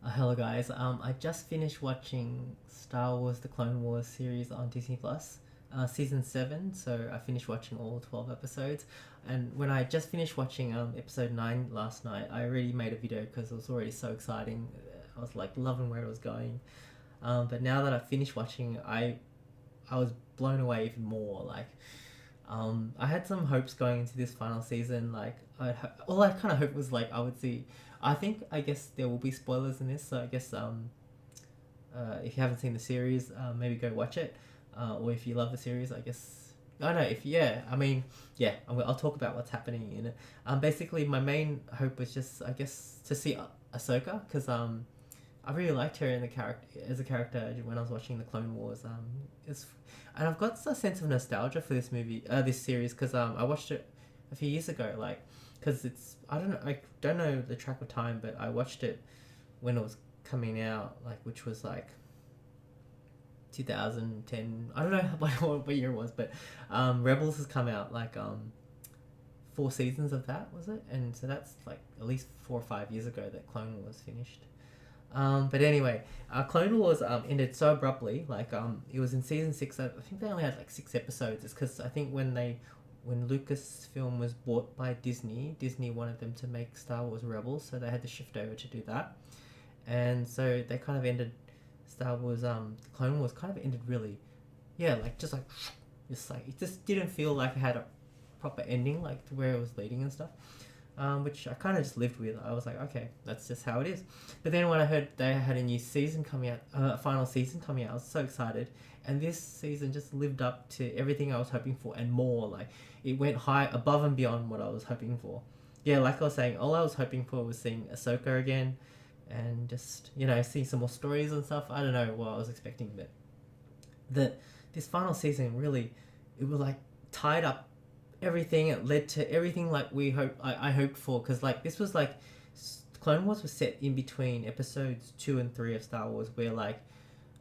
Hello guys. I just finished watching Star Wars: The Clone Wars series on Disney Plus, season 7. So I finished watching all 12 episodes, and when I just finished watching episode 9 last night, I already made a video because it was already so exciting. I was like loving where it was going. But now that I finished watching, I was blown away even more. I had some hopes going into this final season. All I kind of hoped was like I would see. I guess there will be spoilers in this, so I guess if you haven't seen the series, maybe go watch it. Or if you love the series, I guess I don't know if yeah. I mean, yeah, I'll talk about what's happening in it. Basically, my main hope was just I guess to see Ahsoka because I really liked her in the character as a character when I was watching the Clone Wars. It's and I've got a sense of nostalgia for this movie, this series, because I watched it a few years ago. Because it's I don't know the track of time, but I watched it when it was coming out, which was like 2010. I don't know what year it was, but Rebels has come out 4 seasons of that was it, and so that's like at least 4 or 5 years ago that Clone Wars finished. But anyway, Clone Wars ended so abruptly. It was in season 6. I think they only had like 6 episodes. It's because I think when Lucasfilm was bought by Disney, Disney wanted them to make Star Wars Rebels, so they had to shift over to do that. And so they kind of ended Star Wars. Clone Wars kind of ended really, yeah, just like it just didn't feel like it had a proper ending, like to where it was leading and stuff, which I kind of just lived with. I was like, okay, that's just how it is. But then when I heard they had a new season coming out, a final season coming out, I was so excited. And this season just lived up to everything I was hoping for and more. Like it went high above and beyond what I was hoping for. Yeah, like I was saying, all I was hoping for was seeing Ahsoka again, and just see some more stories and stuff. I don't know what I was expecting, but the this final season really, it was like tied up everything. It led to everything like I hoped for, because like this was like Clone Wars was set in between episodes 2 and 3 of Star Wars, where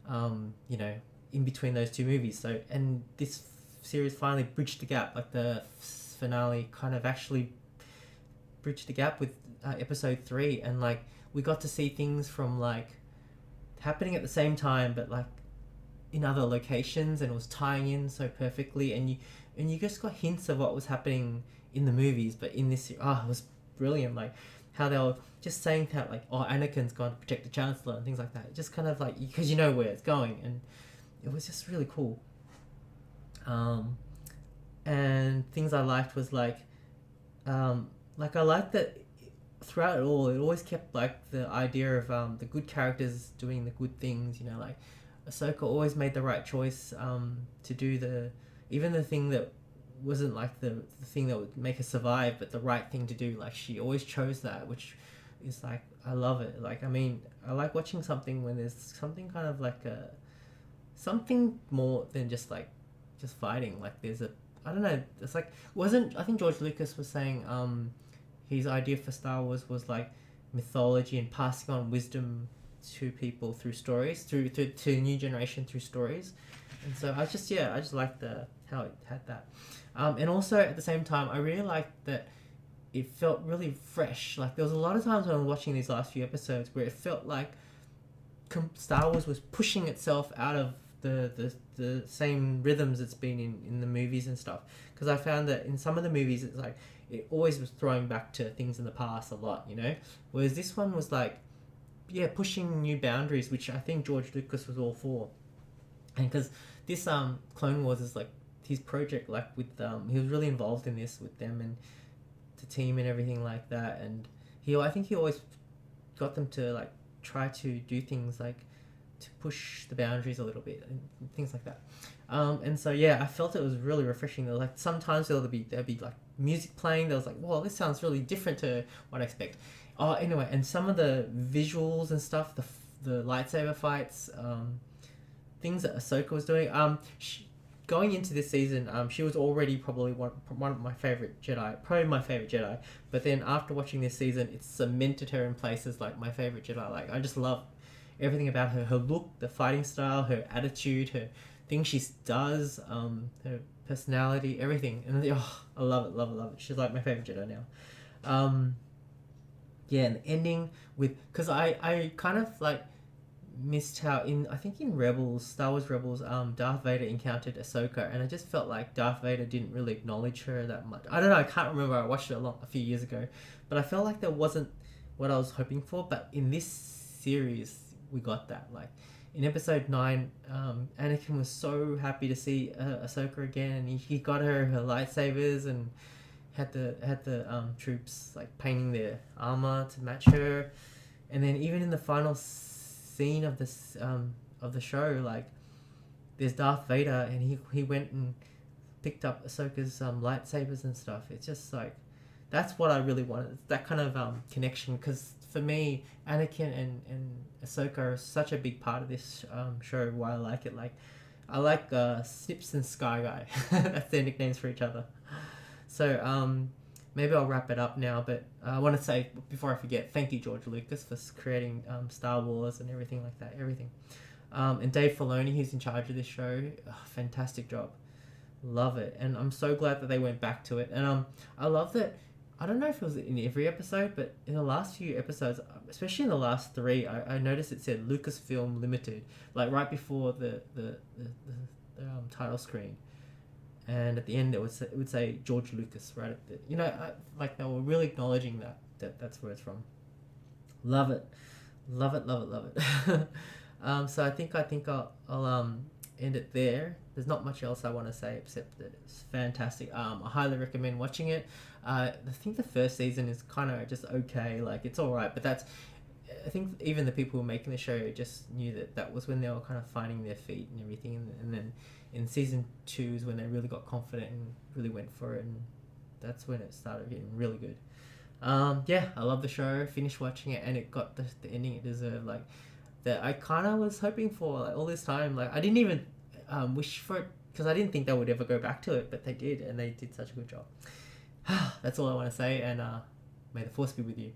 um you know in between those two movies. So and this series finally bridged the gap. Like the finale kind of actually bridged the gap with episode 3, and like we got to see things from like happening at the same time, but like in other locations, and it was tying in so perfectly, and you just got hints of what was happening in the movies, but in this, it was brilliant. Like how they were just saying that, like, oh, Anakin's gone to protect the Chancellor and things like that. It just kind of like, because you know where it's going, and it was just really cool. Um, and things I liked was like I liked that throughout it all, it always kept like the idea of the good characters doing the good things. Like Ahsoka always made the right choice to do even the thing that wasn't like the thing that would make her survive, but the right thing to do. Like she always chose that, which is like I love it. Like I mean, I like watching something when there's something kind of like something more than just fighting. Like there's a I don't know. It's like wasn't I think George Lucas was saying his idea for Star Wars was like mythology and passing on wisdom to people through stories, to new generation through stories. And so I just liked the how it had that. And also at the same time, I really liked that it felt really fresh. Like there was a lot of times when I was watching these last few episodes where it felt like Star Wars was pushing itself out of the same rhythms it's been in the movies and stuff. Because I found that in some of the movies, it's like it always was throwing back to things in the past a lot. Whereas this one was like, yeah, pushing new boundaries, which I think George Lucas was all for. And because this Clone Wars is like his project, like with he was really involved in this with them and the team and everything like that. And I think he always got them to like try to do things like to push the boundaries a little bit and things like that. And so yeah, I felt it was really refreshing. There was, like sometimes there'd be like music playing. There was like, whoa, this sounds really different to what I expect. Oh, anyway, and some of the visuals and stuff, the lightsaber fights, things that Ahsoka was doing. Going into this season, she was already probably one of my favorite Jedi, probably my favorite Jedi. But then after watching this season, it's cemented her in places like my favorite Jedi. Like I just love everything about her look, the fighting style, her attitude, her things she does, her personality, everything. And I love it, love it, love it. She's like my favorite Jedi now. Um, Yeah, and the ending with, because I kind of like missed how in, I think in Rebels, Star Wars Rebels, Darth Vader encountered Ahsoka, and I just felt like Darth Vader didn't really acknowledge her that much. I don't know, I can't remember. I watched it a few years ago, but I felt like there wasn't what I was hoping for. But in this series, we got that. Like in Episode 9, Anakin was so happy to see Ahsoka again, and he got her lightsabers, and had the troops like painting their armor to match her, and then even in the final scene of the show, like there's Darth Vader, and he went and picked up Ahsoka's lightsabers and stuff. It's just like that's what I really wanted. That kind of connection, because for me, Anakin and Ahsoka are such a big part of this show. Why I like it, like I like Snips and Sky Guy. That's their nicknames for each other. So maybe I'll wrap it up now, but I want to say before I forget, thank you George Lucas for creating Star Wars and everything like that, everything. And Dave Filoni, who's in charge of this show, fantastic job, love it, and I'm so glad that they went back to it. And I love that. I don't know if it was in every episode, but in the last few episodes, especially in the last three, I noticed it said Lucasfilm Limited, like right before the title screen, and at the end it would say George Lucas right at the, like they were really acknowledging that's where it's from. Love it, love it, love it, love it. So I think I'll end it there. There's not much else I want to say except that it's fantastic. I highly recommend watching it. I think the first season is kind of just okay, like it's all right, but that's, I think even the people who were making the show just knew that was when they were kind of finding their feet and everything, and then in season 2 is when they really got confident and really went for it, and that's when it started getting really good. Yeah, I love the show. Finished watching it, and it got the ending it deserved. Like that, I kind of was hoping for like all this time. Like I didn't even wish for it because I didn't think they would ever go back to it, but they did, and they did such a good job. That's all I want to say, and may the force be with you.